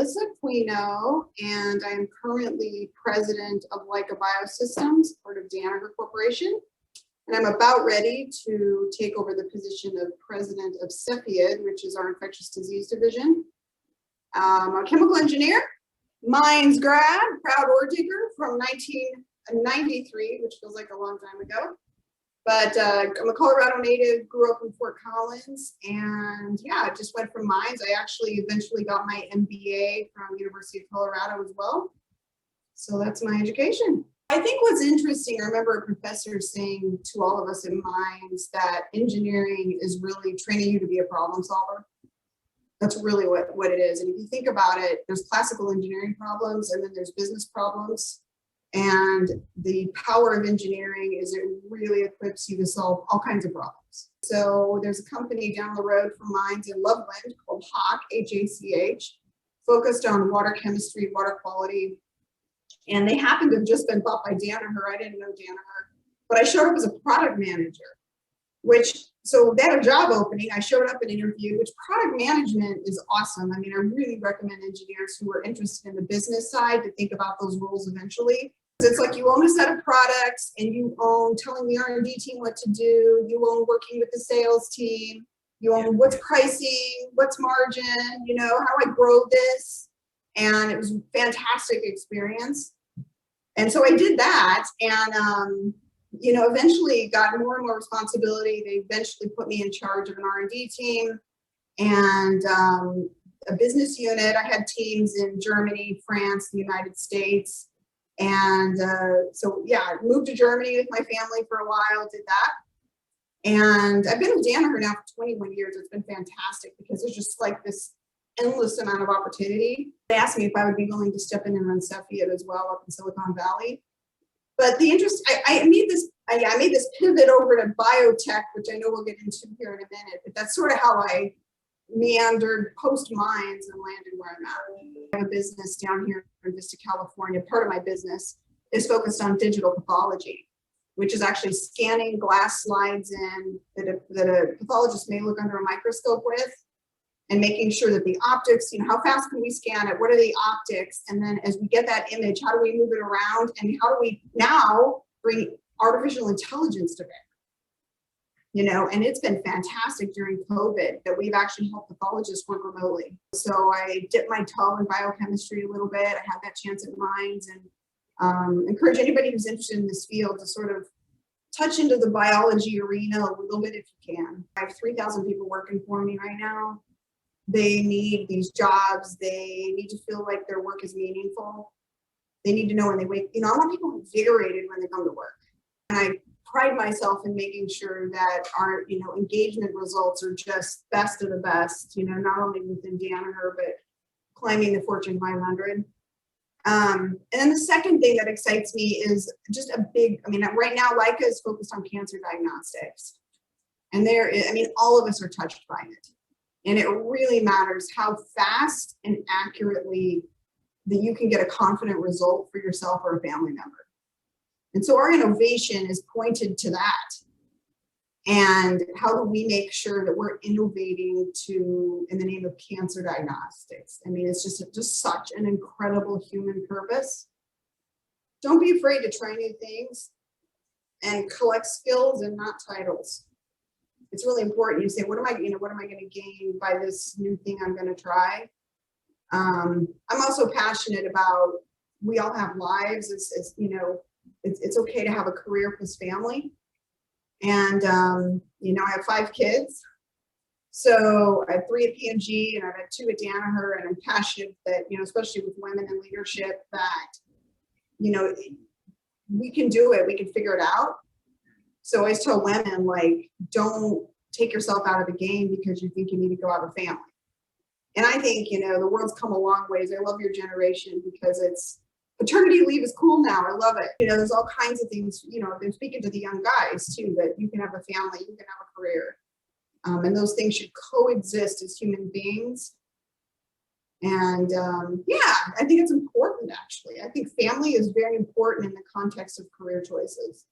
Aquino, and I am currently president of Leica Biosystems, part of Danaher Corporation. And I'm about ready to take over the position of president of Cepheid, which is our infectious disease division. I'm a chemical engineer, mines grad, proud ore digger from 1993, which feels like a long time ago. But I'm a Colorado native, grew up in Fort Collins, and yeah, I just went from mines. I actually eventually got my MBA from University of Colorado as well. So that's my education. I think what's interesting, I remember a professor saying to all of us in mines that engineering is really training you to be a problem solver. That's really what it is. And if you think about it, there's classical engineering problems and then there's business problems. And the power of engineering is it really equips you to solve all kinds of problems. So there's a company down the road from mines in Loveland called HACH, H-A-C-H, focused on water chemistry, water quality. And they happened to have just been bought by Danaher. I didn't know Danaher, but I showed up as a product manager, so they had a job opening. I showed up and interviewed, which product management is awesome. I mean, I really recommend engineers who are interested in the business side to think about those roles eventually. It's like you own a set of products and you own telling the R&D team what to do. You own working with the sales team. You own what's pricing, what's margin, how do I grow this? And it was a fantastic experience. And so I did that and, eventually got more and more responsibility. They eventually put me in charge of an R&D team and a business unit. I had teams in Germany, France, the United States. And I moved to Germany with my family for a while, did that. And I've been with Danaher now for 21 years. It's been fantastic because there's just like this endless amount of opportunity. They asked me if I would be willing to step in and run Cepheid as well up in Silicon Valley. But the interest, I made this pivot over to biotech, which I know we'll get into here in a minute, but that's sort of how I meandered post mines and landed where I'm at. I have a business down here in Vista, California. Part of my business is focused on digital pathology, which is actually scanning glass slides in that a pathologist may look under a microscope with, and making sure that the optics, how fast can we scan it? What are the optics? And then as we get that image, how do we move it around? And how do we now bring artificial intelligence to bear? And it's been fantastic during COVID that we've actually helped pathologists work remotely. So I dipped my toe in biochemistry a little bit. I had that chance at mines and encourage anybody who's interested in this field to sort of touch into the biology arena a little bit if you can. I have 3,000 people working for me right now. They need these jobs. They need to feel like their work is meaningful. They need to know when they wake. I want people invigorated when they come to work. And I pride myself in making sure that our, engagement results are just best of the best, not only within Danaher, but climbing the Fortune 500. And then the second thing that excites me is just right now, Leica is focused on cancer diagnostics. And all of us are touched by it. And it really matters how fast and accurately that you can get a confident result for yourself or a family member. And so our innovation is pointed to that. And how do we make sure that we're innovating in the name of cancer diagnostics? It's just such an incredible human purpose. Don't be afraid to try new things and collect skills and not titles. It's really important. You say, what am I going to gain by this new thing I'm going to try? I'm also passionate about, we all have lives. It's okay to have a career plus family. And, I have 5 kids. So I have 3 at P&G and I've had 2 at Danaher, and I'm passionate that, especially with women in leadership, that, we can do it. We can figure it out. So I always tell women, don't take yourself out of the game because you think you need to go have a family. And I think, the world's come a long ways. I love your generation because paternity leave is cool now. I love it. There's all kinds of things, I've been speaking to the young guys too, that you can have a family, you can have a career. And those things should coexist as human beings. And I think it's important actually. I think family is very important in the context of career choices.